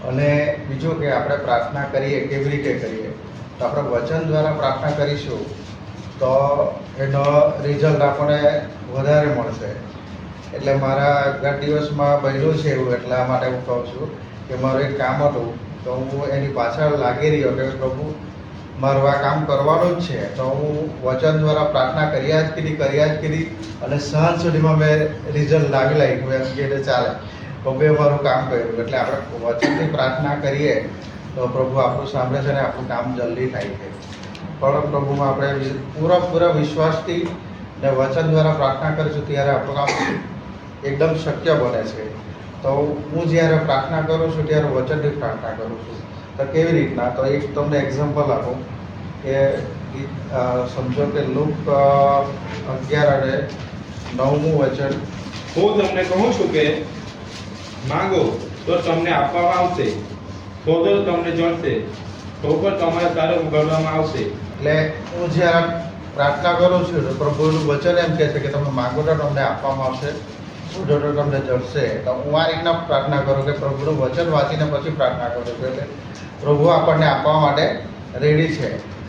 અને બીજું કે આપણે પ્રાર્થના કરીએ કેવી રીતે કરીએ, તો આપણે વચન દ્વારા પ્રાર્થના કરીશું તો એનો રિઝલ્ટ આપણને વધારે મળશે. એટલે મારા ગત દિવસમાં બન્યું છે એવું, એટલા માટે હું કહું છું કે મારું એક કામ હતું, તો હું એની પાછળ લાગી રહ્યો કે પ્રભુ મારું આ કામ કરવાનું જ છે. તો હું વચન દ્વારા પ્રાર્થના કર્યા જ કરી અને સાંજ સુધીમાં મેં રિઝલ્ટ લાગ્યું એમ કે ચાલે પ્રભુએ મારું કામ કર્યું. એટલે આપણે વચનથી પ્રાર્થના કરીએ તો પ્રભુ આપણું સાંભળે છે અને આપણું કામ જલ્દી થાય છે. પણ પ્રભુમાં આપણે પૂરા વિશ્વાસથી ને વચન દ્વારા પ્રાર્થના કરીશું ત્યારે આપણું કામ એકદમ શક્ય બને છે. તો હું જ્યારે પ્રાર્થના કરું છું ત્યારે વચનથી પ્રાર્થના કરું છું. તો કેવી રીતના, તો એક તમને એક્ઝામ્પલ આપું કે સમજો કે લુક 11:9 વચન, હું તમને કહું છું કે માંગો તો તમને આપવામાં આવશે, શોધો તો તમને જળશે, ઠોકર તમારા દારે ઉગાડવામાં આવશે. એટલે હું જ્યારે પ્રાર્થના કરું છું તો પ્રભુનું વચન એમ કહે છે કે તમે માંગો તો તમને આપવામાં આવશે, શોધો તો તમને જળશે. તો હું આ રીતના પ્રાર્થના કરું કે પ્રભુનું વચન વાંચીને પછી પ્રાર્થના કરું છું. એટલે પ્રભુ આપણને આપવા માટે રેડી છે.